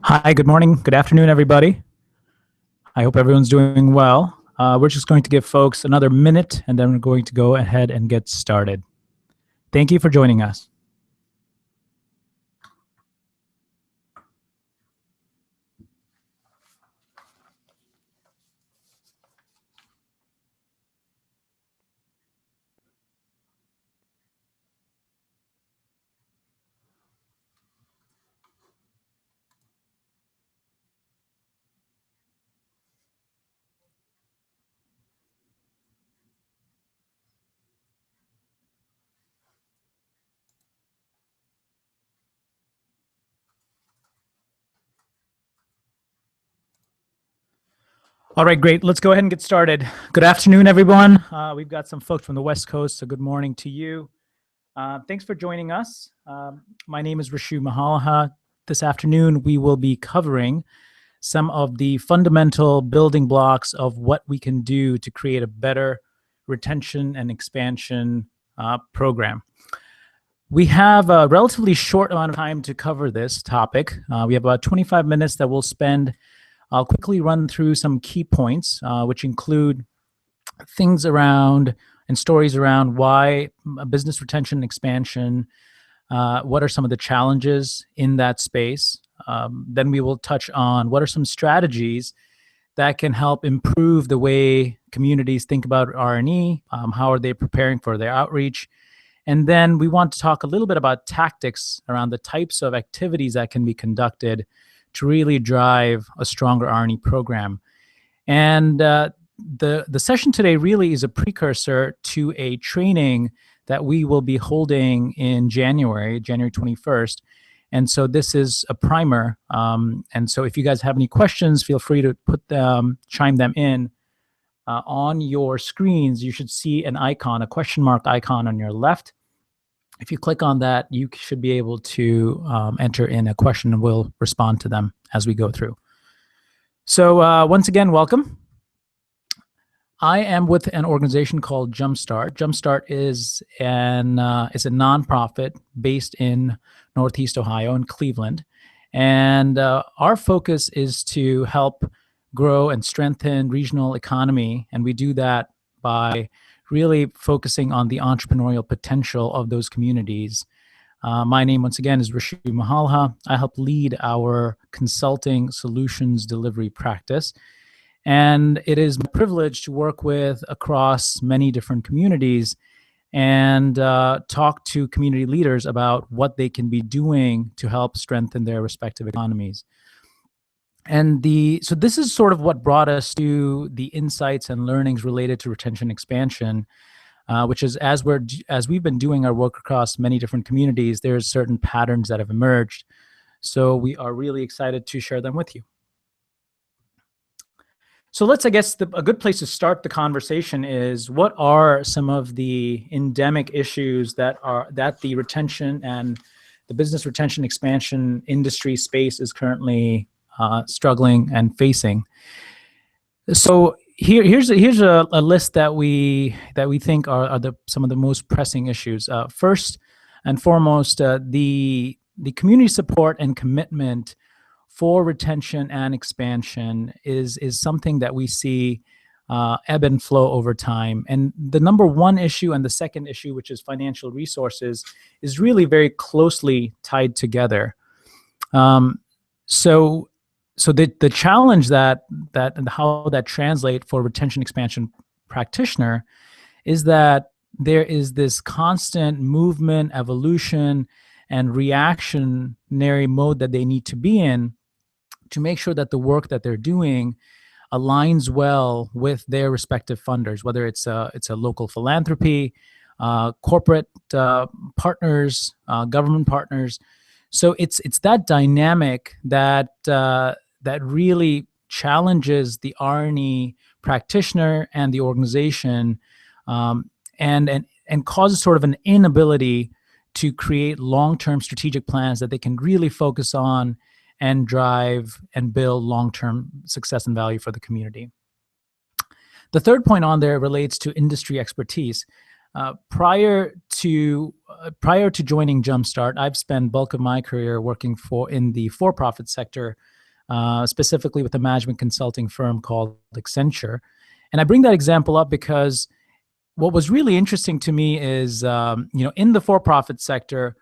Hi, good morning, good afternoon, everybody. I hope everyone's doing well. We're just going to give folks another minute and then we're going to go ahead and get started. Thank you for joining us. All right, great. Let's go ahead and get started. Good afternoon, everyone. We've got some folks from the West Coast, so good morning to you. Thanks for joining us. My name is Rishu Mahalaha. This afternoon, we will be covering some of the fundamental building blocks of what we can do to create a better retention and expansion program. We have a relatively short amount of time to cover this topic. We have about 25 minutes that we'll spend. I'll quickly run through some key points, which include things around and stories around why business retention and expansion, what are some of the challenges in that space. Then we will touch on what are some strategies that can help improve the way communities think about R&E, how are they preparing for their outreach. And then we want to talk a little bit about tactics around the types of activities that can be conducted to really drive a stronger R&E program. And the session today really is a precursor to a training that we will be holding in January 21st. And so this is a primer. And so if you guys have any questions, feel free to chime them in. On your screens, you should see an icon, a question mark icon on your left. If you click on that, you should be able to enter in a question and we'll respond to them as we go through. So once again, welcome. I am with an organization called Jumpstart. Jumpstart is a nonprofit based in Northeast Ohio in Cleveland. And our focus is to help grow and strengthen regional economy. And we do that by really focusing on the entrepreneurial potential of those communities. My name, once again, is Rishu Mahalha. I help lead our consulting solutions delivery practice. And it is my privilege to work with across many different communities and talk to community leaders about what they can be doing to help strengthen their respective economies. And so this is sort of what brought us to the insights and learnings related to retention expansion, which is as we've been doing our work across many different communities, there's certain patterns that have emerged. So we are really excited to share them with you. So let's, I guess, a good place to start the conversation is what are some of the endemic issues that the retention and the business retention expansion industry space is currently struggling and facing. So here's a list that we think are some of the most pressing issues. First and foremost, the community support and commitment for retention and expansion is something that we see ebb and flow over time. And the number one issue and the second issue, which is financial resources, is really very closely tied together. So the challenge that and how that translate for retention expansion practitioner is that there is this constant movement, evolution, and reactionary mode that they need to be in to make sure that the work that they're doing aligns well with their respective funders, whether it's a local philanthropy, corporate partners, government partners. So it's that dynamic that really challenges the R&E practitioner and the organization, and causes sort of an inability to create long-term strategic plans that they can really focus on and drive and build long-term success and value for the community. The third point on there relates to industry expertise. Prior to joining Jumpstart, I've spent bulk of my career working in the for-profit sector, specifically with a management consulting firm called Accenture. And I bring that example up because what was really interesting to me is, in the for-profit sector,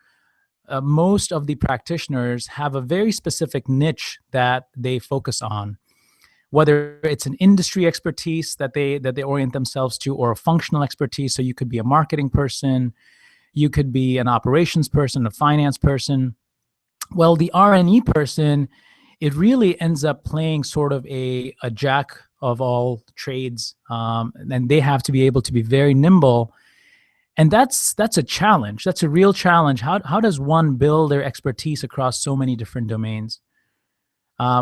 most of the practitioners have a very specific niche that they focus on, whether it's an industry expertise that they orient themselves to, or a functional expertise. So you could be a marketing person, you could be an operations person, a finance person. Well, the R&E person, it really ends up playing sort of a jack of all trades, and they have to be able to be very nimble. And that's a challenge. That's a real challenge. How does one build their expertise across so many different domains?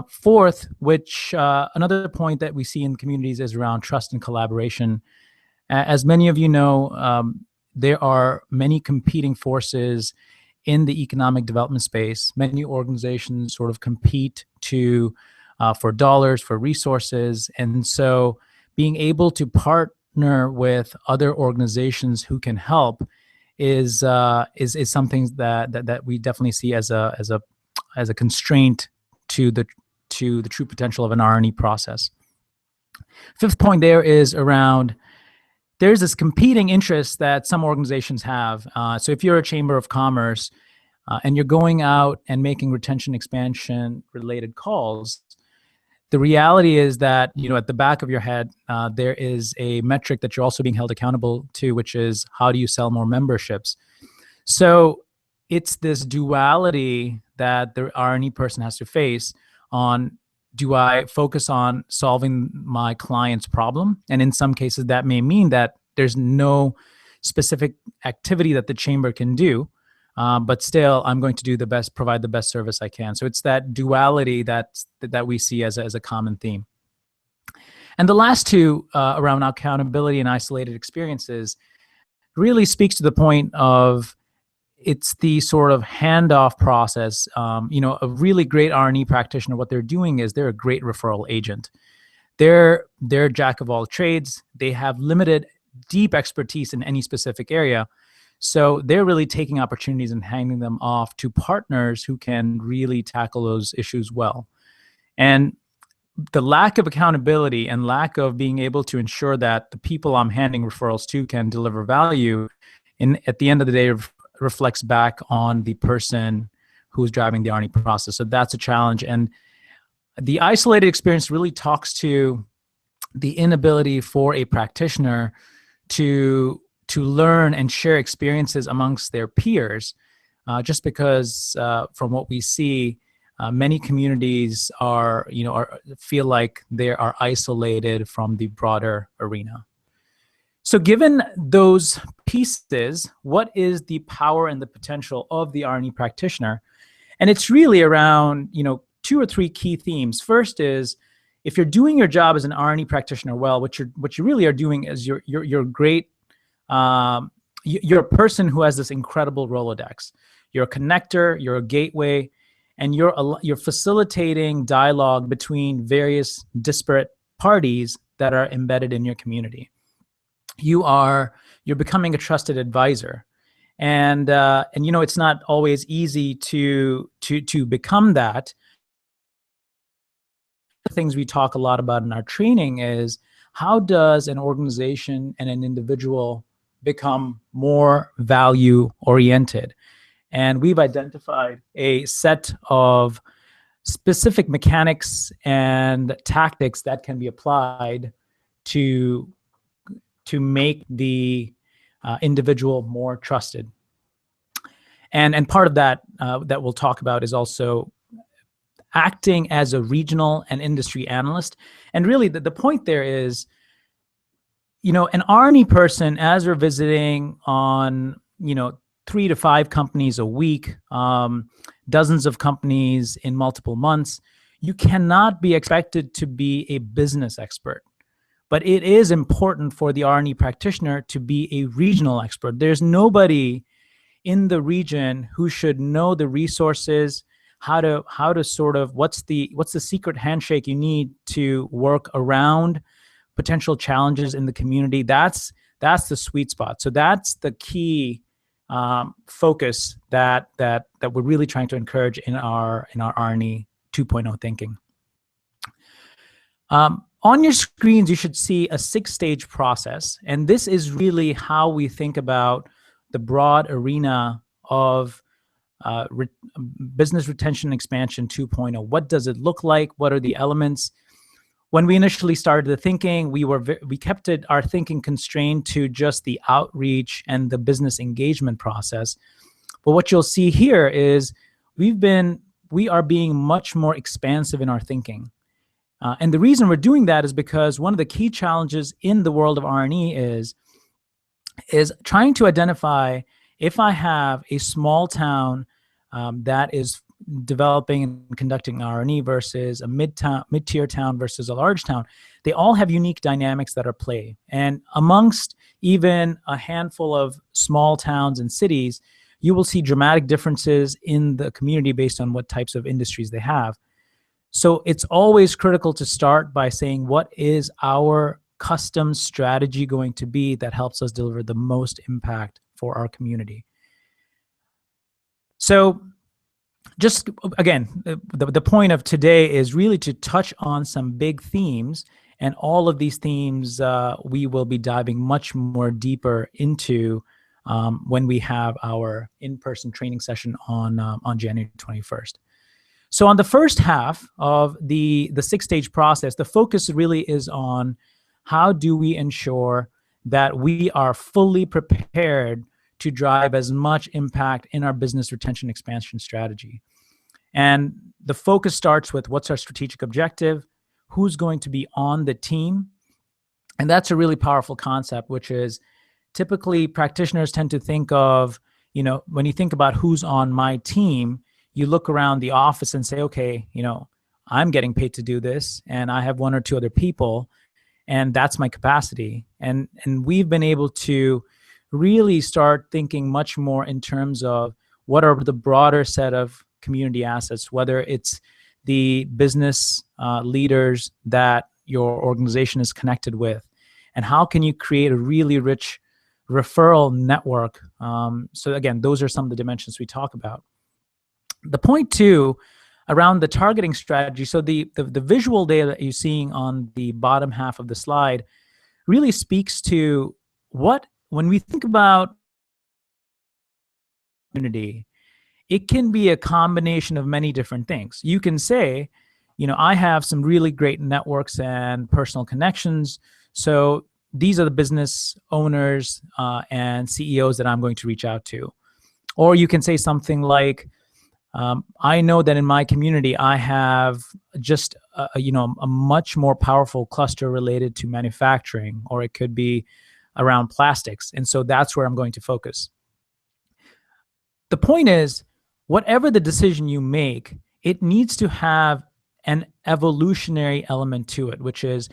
Fourth, which another point that we see in communities is around trust and collaboration. As many of you know, there are many competing forces in the economic development space. Many organizations sort of compete for dollars, for resources, and so being able to partner with other organizations who can help is something that we definitely see as a constraint to the true potential of an R&E process. Fifth point there is around, there's this competing interest that some organizations have. So if you're a chamber of commerce and you're going out and making retention expansion related calls, the reality is that, at the back of your head, there is a metric that you're also being held accountable to, which is how do you sell more memberships? So it's this duality that the R&E person has to face on, do I focus on solving my client's problem? And in some cases, that may mean that there's no specific activity that the chamber can do, but still, I'm going to provide the best service I can. So it's that duality that we see as a common theme. And the last two, around accountability and isolated experiences, really speaks to the point of, it's the sort of handoff process. A really great R&E practitioner, what they're doing is they're a great referral agent. They're jack of all trades. They have limited, deep expertise in any specific area. So they're really taking opportunities and handing them off to partners who can really tackle those issues well. And the lack of accountability and lack of being able to ensure that the people I'm handing referrals to can deliver value, at the end of the day, reflects back on the person who's driving the R&E process. So that's a challenge. And the isolated experience really talks to the inability for a practitioner to learn and share experiences amongst their peers, just because from what we see, many communities feel like they are isolated from the broader arena. So given those pieces, what is the power and the potential of the R&E practitioner? And it's really around, 2 or 3 key themes. First is, if you're doing your job as an R&E practitioner well, what you really are doing is you're great. You're a person who has this incredible Rolodex. You're a connector, you're a gateway, and you're facilitating dialogue between various disparate parties that are embedded in your community. You're becoming a trusted advisor, and it's not always easy to become that. The things we talk a lot about in our training is, how does an organization and an individual become more value oriented? And we've identified a set of specific mechanics and tactics that can be applied to make the individual more trusted. And part of that that we'll talk about is also acting as a regional and industry analyst. And really the point there is, an R&E person, as we're visiting on, 3 to 5 companies a week, dozens of companies in multiple months, you cannot be expected to be a business expert. But it is important for the R&E practitioner to be a regional expert. There's nobody in the region who should know the resources, how to sort of, what's the secret handshake you need to work around potential challenges in the community. That's That's the sweet spot. So that's the key focus that we're really trying to encourage in our R&E 2.0 thinking. On your screens, you should see a 6-stage process, and this is really how we think about the broad arena of business retention expansion 2.0. What does it look like? What are the elements? When we initially started the thinking, we kept our thinking constrained to just the outreach and the business engagement process. But what you'll see here is we are being much more expansive in our thinking. And the reason we're doing that is because one of the key challenges in the world of R&E is trying to identify, if I have a small town that is developing and conducting R&E versus a mid-tier town versus a large town, they all have unique dynamics that are at play. And amongst even a handful of small towns and cities, you will see dramatic differences in the community based on what types of industries they have. So it's always critical to start by saying, what is our custom strategy going to be that helps us deliver the most impact for our community? So just again, the point of today is really to touch on some big themes, and all of these themes we will be diving much more deeper into when we have our in-person training session on January 21st. So on the first half of the 6-stage process, the focus really is on how do we ensure that we are fully prepared to drive as much impact in our business retention expansion strategy. And the focus starts with, what's our strategic objective? Who's going to be on the team? And that's a really powerful concept, which is typically practitioners tend to think of, when you think about who's on my team, you look around the office and say, okay, I'm getting paid to do this, and I have 1 or 2 other people, and that's my capacity. And we've been able to really start thinking much more in terms of what are the broader set of community assets, whether it's the business leaders that your organization is connected with, and how can you create a really rich referral network. So again, those are some of the dimensions we talk about. The point 2 around the targeting strategy. So the visual data that you're seeing on the bottom half of the slide really speaks to when we think about community, it can be a combination of many different things. You can say, I have some really great networks and personal connections, so these are the business owners and CEOs that I'm going to reach out to. Or you can say something like, I know that in my community, I have just a much more powerful cluster related to manufacturing, or it could be around plastics. And so that's where I'm going to focus. The point is, whatever the decision you make, it needs to have an evolutionary element to it, which is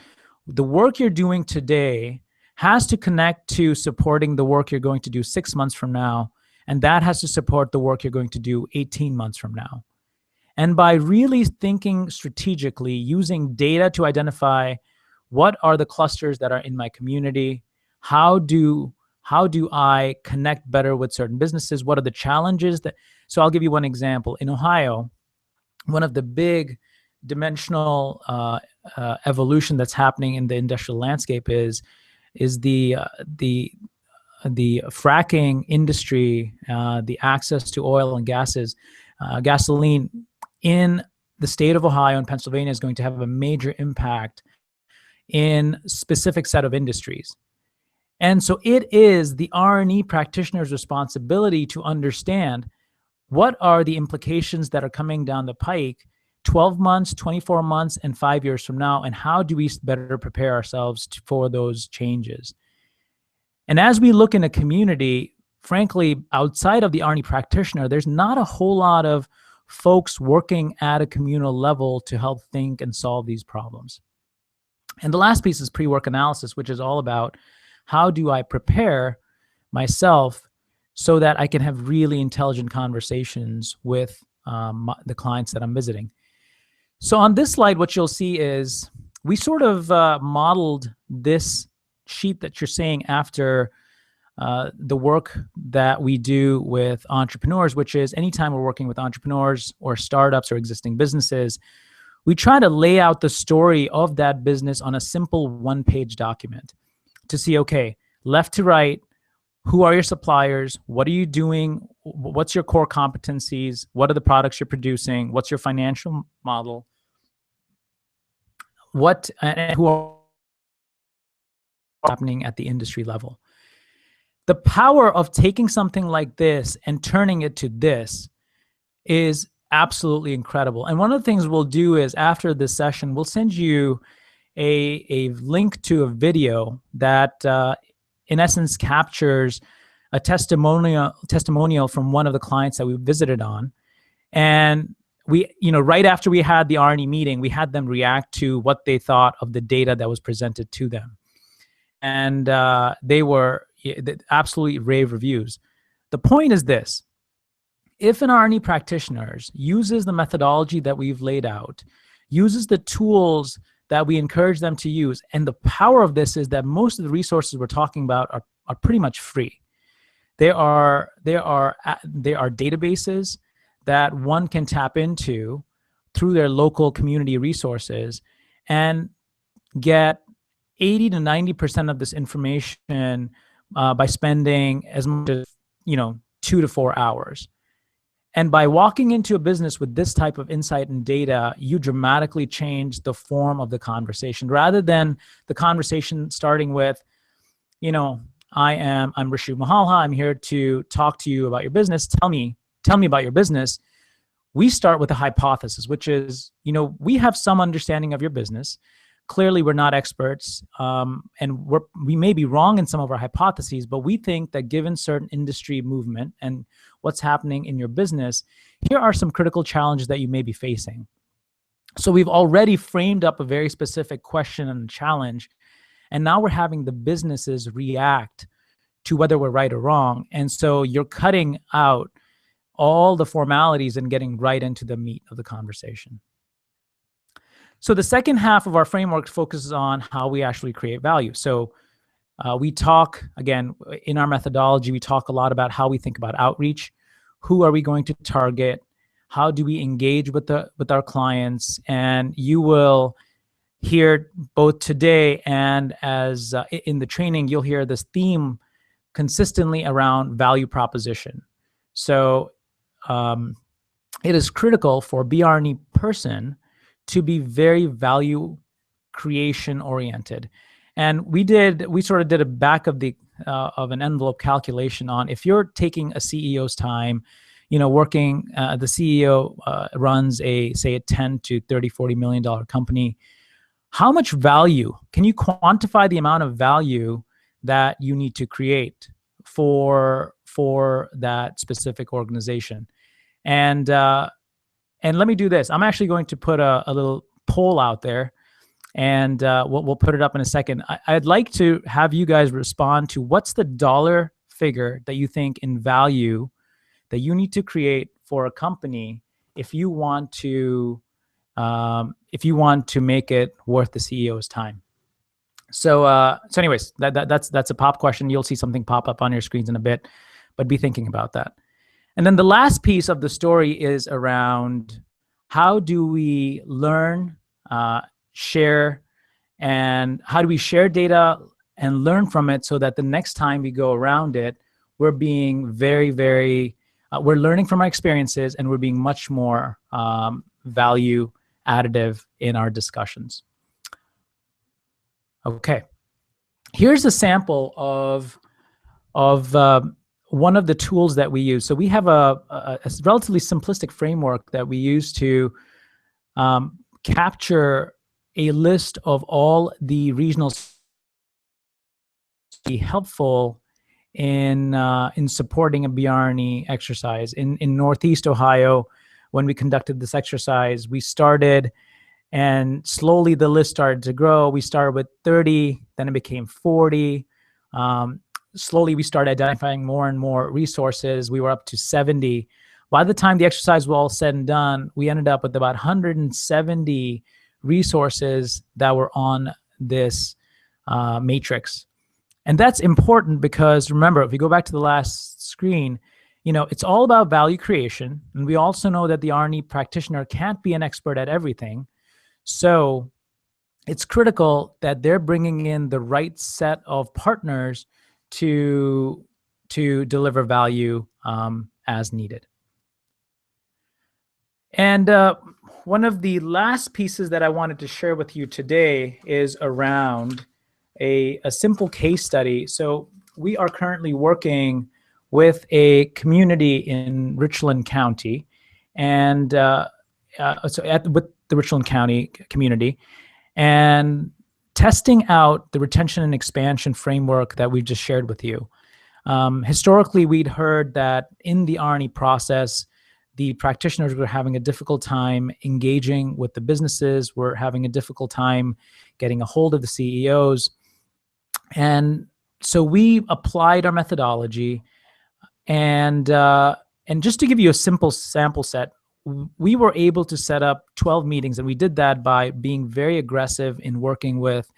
the work you're doing today has to connect to supporting the work you're going to do 6 months from now. And that has to support the work you're going to do 18 months from now. And by really thinking strategically, using data to identify what are the clusters that are in my community, how do I connect better with certain businesses, what are the challenges so I'll give you one example. In Ohio, one of the big dimensional evolution that's happening in the industrial landscape is the fracking industry, the access to oil and gasoline in the state of Ohio and Pennsylvania is going to have a major impact in specific set of industries. And so it is the R&E practitioner's responsibility to understand what are the implications that are coming down the pike 12 months, 24 months, and 5 years from now, and how do we better prepare ourselves for those changes. And as we look in a community, frankly, outside of the R&E practitioner, there's not a whole lot of folks working at a communal level to help think and solve these problems. And the last piece is pre-work analysis, which is all about how do I prepare myself so that I can have really intelligent conversations with the clients that I'm visiting. So on this slide, what you'll see is we sort of modeled this sheet that you're seeing after the work that we do with entrepreneurs, which is anytime we're working with entrepreneurs or startups or existing businesses, we try to lay out the story of that business on a simple one-page document to see, okay, left to right, who are your suppliers? What are you doing? What's your core competencies? What are the products you're producing? What's your financial model? What and who are happening at the industry level? The power of taking something like this and turning it to this is absolutely incredible. And one of the things we'll do is after this session, we'll send you a link to a video that in essence captures a testimonial from one of the clients that we visited on. And we, right after we had the R&E meeting, we had them react to what they thought of the data that was presented to them. And they were absolutely rave reviews. The point is this: if an R&E practitioner uses the methodology that we've laid out, uses the tools that we encourage them to use, and the power of this is that most of the resources we're talking about are pretty much free. There are databases that one can tap into through their local community resources and get 80 to 90% of this information by spending as much as 2 to 4 hours. And by walking into a business with this type of insight and data, you dramatically change the form of the conversation. Rather than the conversation starting with, I'm Rishu Mahalha. I'm here to talk to you about your business. Tell me about your business. We start with a hypothesis, which is, we have some understanding of your business. Clearly, we're not experts, and we may be wrong in some of our hypotheses, but we think that given certain industry movement and what's happening in your business, here are some critical challenges that you may be facing. So we've already framed up a very specific question and challenge, and now we're having the businesses react to whether we're right or wrong. And so you're cutting out all the formalities and getting right into the meat of the conversation. So the second half of our framework focuses on how we actually create value. So we talk, again, in our methodology, we talk a lot about how we think about outreach. Who are we going to target? How do we engage with our clients? And you will hear both today and as in the training, you'll hear this theme consistently around value proposition. So it is critical for a BR&E person to be very value creation oriented. And we sort of did a back of an envelope calculation on if you're taking a CEO's time, working, the CEO runs say a 10 to 30, $40 million company. How much value, can you quantify the amount of value that you need to create for that specific organization? And let me do this. I'm actually going to put a little poll out there, and we'll put it up in a second. I'd like to have you guys respond to what's the dollar figure that you think in value that you need to create for a company if you want to make it worth the CEO's time. So anyways, that's a pop question. You'll see something pop up on your screens in a bit, but be thinking about that. And then the last piece of the story is around how do we learn, share, and how do we share data and learn from it so that the next time we go around it, we're being very, very, we're learning from our experiences and we're being much more value additive in our discussions. Okay, here's a sample of one of the tools that we use. So we have a relatively simplistic framework that we use to capture a list of all the regional be helpful in supporting a BR&E exercise. In Northeast Ohio, when we conducted this exercise, we started and slowly the list started to grow. We started with 30, then it became 40. Slowly we started identifying more and more resources. We were up to 70. By the time the exercise was all said and done, we ended up with about 170 resources that were on this matrix. And that's important because remember, if we go back to the last screen, it's all about value creation. And we also know that the R&E practitioner can't be an expert at everything. So it's critical that they're bringing in the right set of partners to deliver value as needed. And one of the last pieces that I wanted to share with you today is around a simple case study. So we are currently working with a community in Richland County, and with the Richland County community, and testing out the retention and expansion framework that we just shared with you. Historically, we'd heard that in the R&E process, the practitioners were having a difficult time engaging with the businesses, were having a difficult time getting a hold of the CEOs. And so we applied our methodology, and just to give you a simple sample set, we were able to set up 12 meetings, and we did that by being very aggressive in working with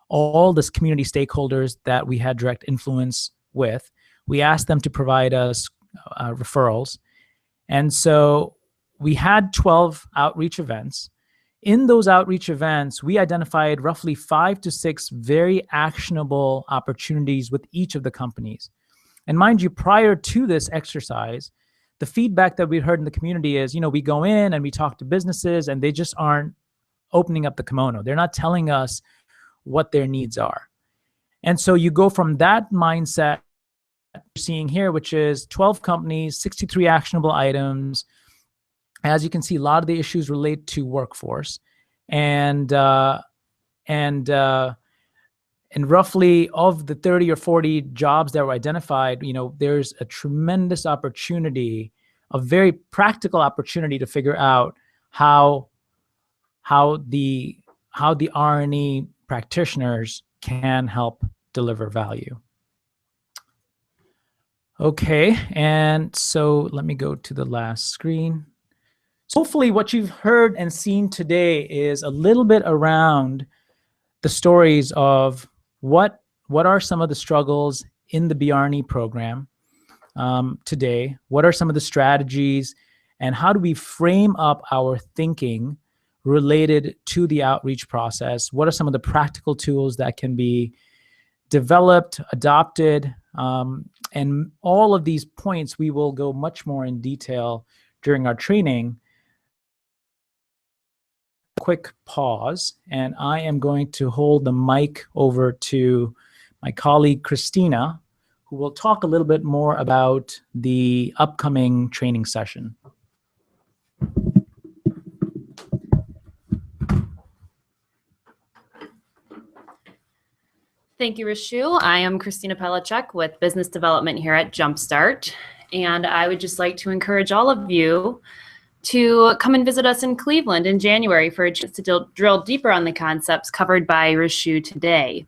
all this community stakeholders that we had direct influence with. We asked them to provide us referrals. And so we had 12 outreach events. In those outreach events, we identified roughly 5 to 6 very actionable opportunities with each of the companies. And mind you, prior to this exercise, the feedback that we heard in the community is, we go in and we talk to businesses and they just aren't opening up the kimono. They're not telling us what their needs are. And so you go from that mindset you're seeing here, which is 12 companies, 63 actionable items. As you can see, a lot of the issues relate to workforce, and roughly of the 30 or 40 jobs that were identified, there's a tremendous opportunity, a very practical opportunity to figure out how the R&E practitioners can help deliver value. Okay, and so let me go to the last screen. So hopefully what you've heard and seen today is a little bit around the stories of what are some of the struggles in the BR&E program today, what are some of the strategies, and how do we frame up our thinking related to the outreach process? What are some of the practical tools that can be developed, adopted, and all of these points we will go much more in detail during our training. Quick pause, and I am going to hold the mic over to my colleague Christina, who will talk a little bit more about the upcoming training session. Thank you, Rishu. I am Christina Pelachek with Business Development here at Jumpstart, and I would just like to encourage all of you to come and visit us in Cleveland in January for a chance to drill deeper on the concepts covered by Rishu today.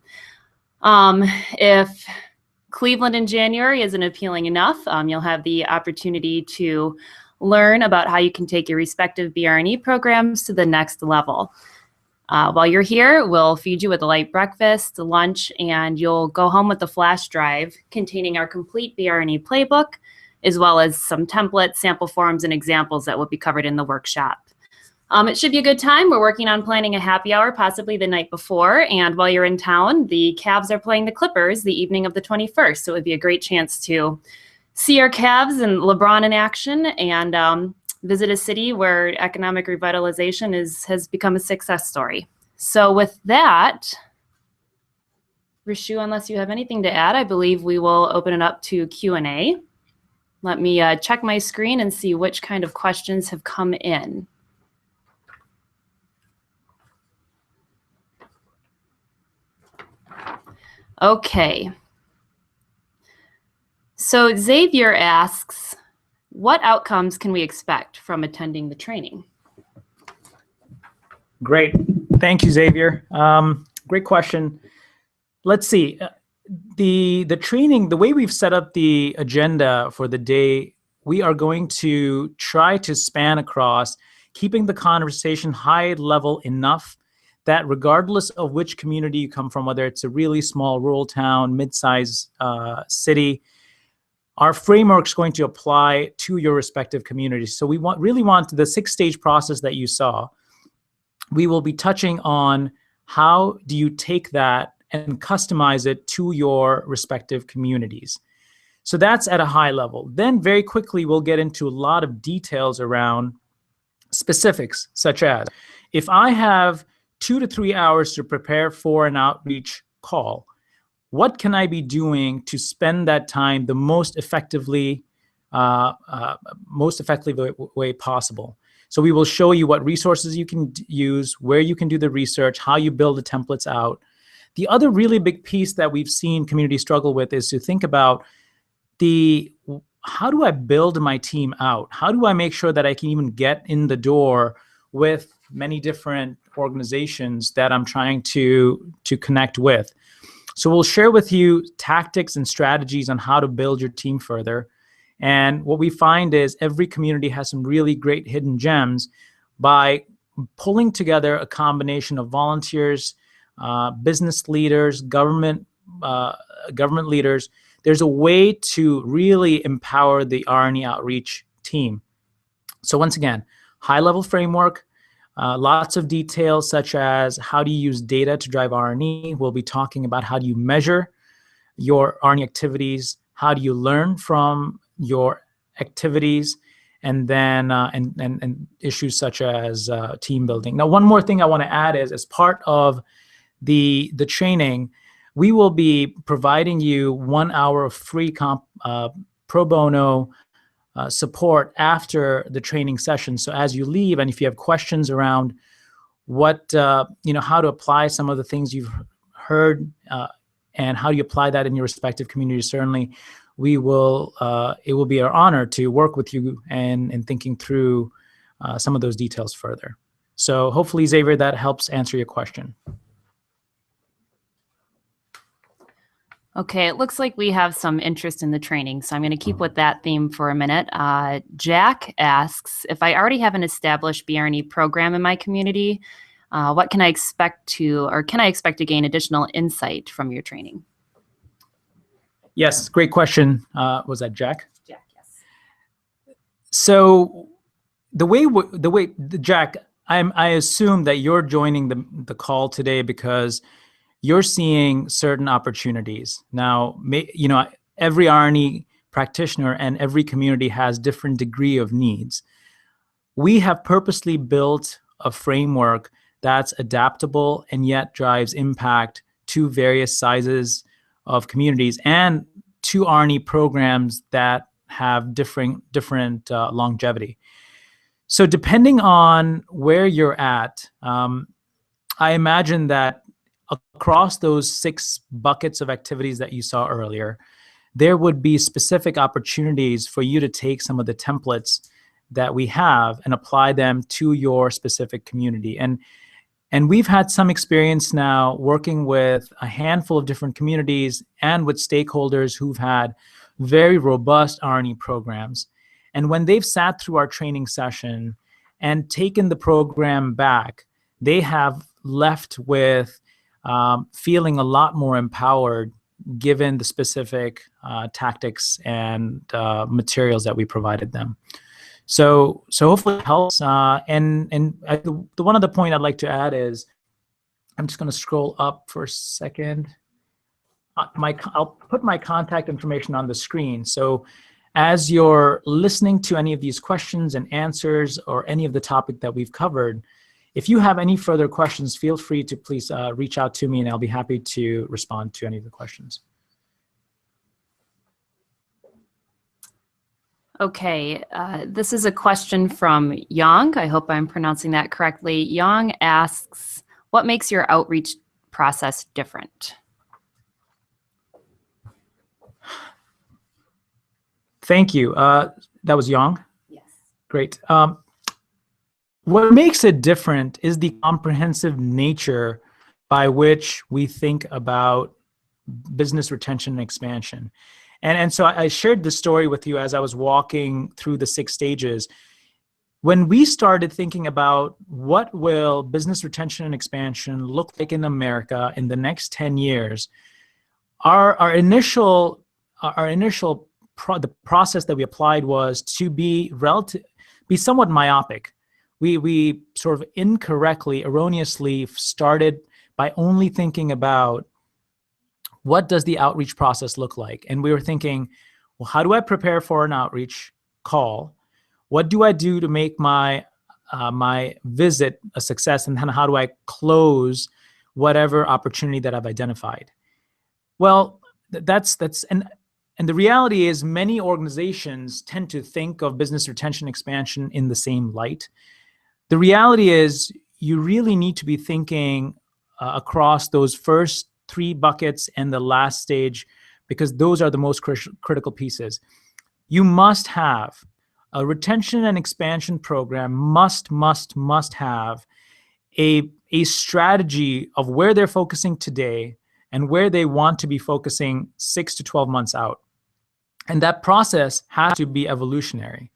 If Cleveland in January isn't appealing enough, you'll have the opportunity to learn about how you can take your respective BR&E programs to the next level. While you're here, we'll feed you with a light breakfast, lunch, and you'll go home with a flash drive containing our complete BR&E playbook, as well as some templates, sample forms, and examples that will be covered in the workshop. It should be a good time. We're working on planning a happy hour, possibly the night before. And while you're in town, the Cavs are playing the Clippers the evening of the 21st. So it would be a great chance to see our Cavs and LeBron in action, and visit a city where economic revitalization has become a success story. So with that, Rishu, unless you have anything to add, I believe we will open it up to Q&A. Let me check my screen and see which kind of questions have come in. Okay. So Xavier asks, what outcomes can we expect from attending the training? Great. Thank you, Xavier. Great question. Let's see. The training, the way we've set up the agenda for the day, we are going to try to span across keeping the conversation high level enough that regardless of which community you come from, whether it's a really small rural town, mid-sized city, our framework is going to apply to your respective communities. So we really want the 6-stage process that you saw. We will be touching on how do you take that and customize it to your respective communities. So that's at a high level. Then very quickly, we'll get into a lot of details around specifics, such as if I have 2 to 3 hours to prepare for an outreach call, what can I be doing to spend that time the most effectively way possible? So we will show you what resources you can use, where you can do the research, how you build the templates out. The other really big piece that we've seen communities struggle with is to think about how do I build my team out? How do I make sure that I can even get in the door with many different organizations that I'm trying to connect with? So we'll share with you tactics and strategies on how to build your team further. And what we find is every community has some really great hidden gems by pulling together a combination of volunteers, business leaders, government leaders. There's a way to really empower the R&E outreach team. So once again, high-level framework, lots of details such as how do you use data to drive R&E. We'll be talking about how do you measure your R&E activities, how do you learn from your activities, and then and issues such as team building. Now, one more thing I want to add is as part of the training, we will be providing you 1 hour of free pro bono support after the training session. So as you leave, and if you have questions around what, how to apply some of the things you've heard and how you apply that in your respective communities, certainly it will be our honor to work with you and thinking through some of those details further. So hopefully, Xavier, that helps answer your question. Okay, it looks like we have some interest in the training, so I'm going to keep with that theme for a minute. Jack asks, if I already have an established BR&E program in my community, what can I expect to gain additional insight from your training? Yes, great question. Was that Jack? Jack, yes. So Jack, I assume that you're joining the call today because you're seeing certain opportunities. Now, every R&E practitioner and every community has different degree of needs. We have purposely built a framework that's adaptable and yet drives impact to various sizes of communities and to R&E programs that have different longevity. So depending on where you're at, I imagine that across those 6 buckets of activities that you saw earlier, there would be specific opportunities for you to take some of the templates that we have and apply them to your specific community. And we've had some experience now working with a handful of different communities and with stakeholders who've had very robust R&E programs. And when they've sat through our training session and taken the program back, they have left with feeling a lot more empowered given the specific tactics and materials that we provided them. So hopefully it helps. And the one other point I'd like to add is, I'm just going to scroll up for a second. I'll put my contact information on the screen. So as you're listening to any of these questions and answers or any of the topic that we've covered, if you have any further questions, feel free to please reach out to me and I'll be happy to respond to any of the questions. Okay, this is a question from Yang. I hope I'm pronouncing that correctly. Yang asks, what makes your outreach process different? Thank you. That was Yang? Yes. Great. What makes it different is the comprehensive nature by which we think about business retention and expansion. And so I shared this story with you as I was walking through the 6 stages. when we started thinking about what will business retention and expansion look like in America in the next 10 years, our initial the process that we applied was to be somewhat myopic. We sort of incorrectly, erroneously started by only thinking about what does the outreach process look like? And we were thinking, well, how do I prepare for an outreach call? What do I do to make my visit a success? And then how do I close whatever opportunity that I've identified? Well, and the reality is many organizations tend to think of business retention expansion in the same light. The reality is you really need to be thinking across those first 3 buckets and the last stage, because those are the most critical pieces. You must have a retention and expansion program, must have a strategy of where they're focusing today and where they want to be focusing 6 to 12 months out. And that process has to be evolutionary.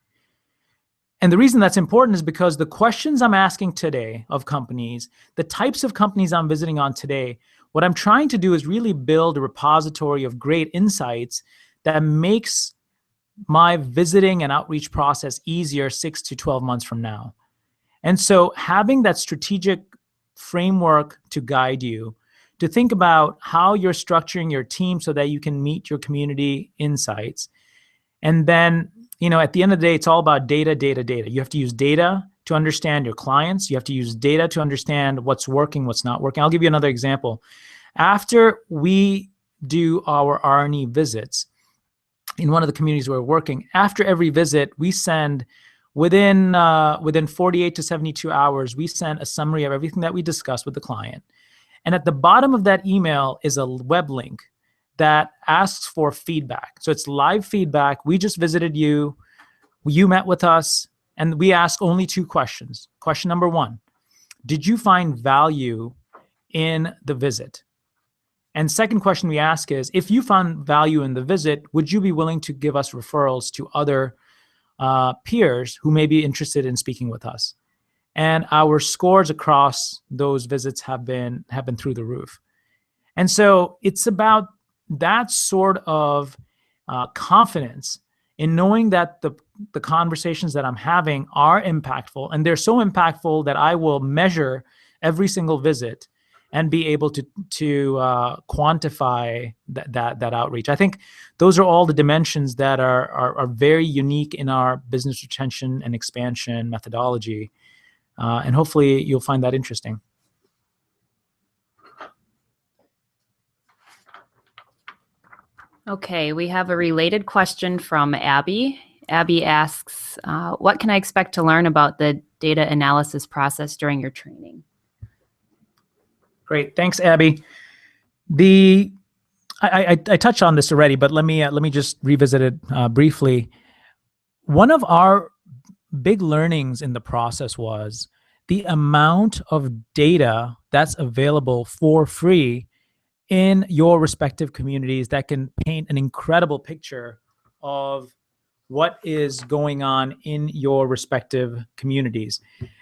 And the reason that's important is because the questions I'm asking today of companies, the types of companies I'm visiting on today, what I'm trying to do is really build a repository of great insights that makes my visiting and outreach process easier 6 to 12 months from now. And so having that strategic framework to guide you, to think about how you're structuring your team so that you can meet your community insights. And then, at the end of the day, it's all about data. You have to use data to understand your clients. You have to use data to understand what's working, what's not working. I'll give you another example. After we do our R&E visits in one of the communities where we're working, after every visit, we send within 48 to 72 hours, we send a summary of everything that we discussed with the client. And at the bottom of that email is a web link that asks for feedback. So it's live feedback. We just visited you. You met with us, and we ask only 2 questions. Question number 1, did you find value in the visit? And second question we ask is, if you found value in the visit, would you be willing to give us referrals to other peers who may be interested in speaking with us? And our scores across those visits have been through the roof. And so it's about that sort of confidence in knowing that the conversations that I'm having are impactful, and they're so impactful that I will measure every single visit and be able to quantify that outreach. I think those are all the dimensions that are very unique in our business retention and expansion methodology. And hopefully you'll find that interesting. Okay, we have a related question from Abby. Abby asks, what can I expect to learn about the data analysis process during your training? Great, thanks, Abby. I touched on this already, but let me just revisit it briefly. One of our big learnings in the process was the amount of data that's available for free in your respective communities that can paint an incredible picture of what is going on in your respective communities.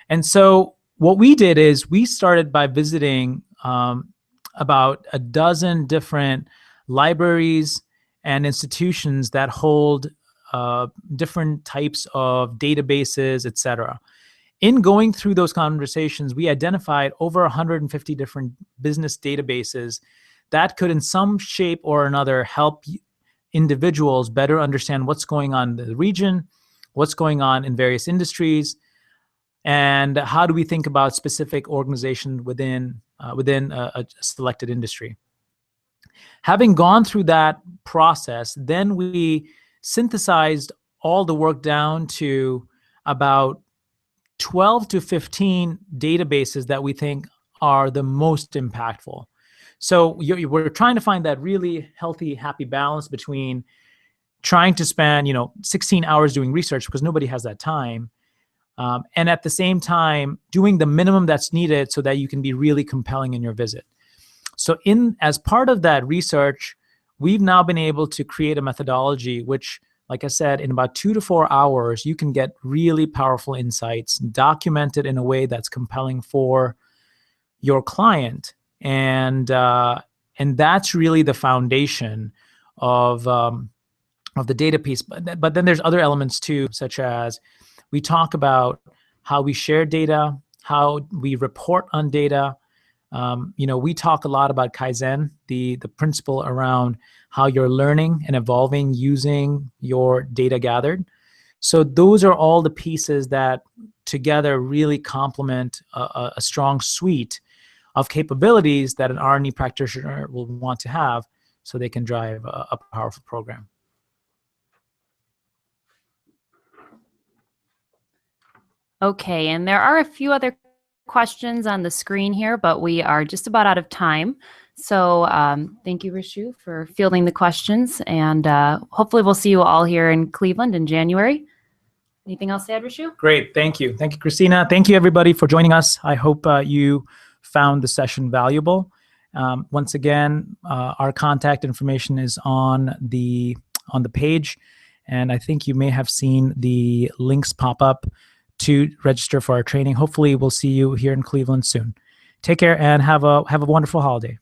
And so what we did is we started by visiting about a dozen different libraries and institutions that hold different types of databases, et cetera. In going through those conversations, we identified over 150 different business databases that could in some shape or another help individuals better understand what's going on in the region, what's going on in various industries, and how do we think about specific organizations within a selected industry. Having gone through that process, then we synthesized all the work down to about 12 to 15 databases that we think are the most impactful. So we're trying to find that really healthy, happy balance between trying to spend 16 hours doing research, because nobody has that time, and at the same time doing the minimum that's needed so that you can be really compelling in your visit. So as part of that research, we've now been able to create a methodology which like I said, in about 2 to 4 hours, you can get really powerful insights documented in a way that's compelling for your client. And that's really the foundation of the data piece. But then there's other elements too, such as we talk about how we share data, how we report on data. We talk a lot about Kaizen, the principle around how you're learning and evolving using your data gathered. So those are all the pieces that together really complement a strong suite of capabilities that an R&E practitioner will want to have so they can drive a powerful program. Okay, and there are a few other questions on the screen here, but we are just about out of time. So thank you, Rishu, for fielding the questions, and hopefully we'll see you all here in Cleveland in January. Anything else to add, Rishu? Great, thank you. Thank you, Christina. Thank you, everybody, for joining us. I hope you found the session valuable. Once again, our contact information is on the page, and I think you may have seen the links pop up to register for our training. Hopefully, we'll see you here in Cleveland soon. Take care and have a wonderful holiday.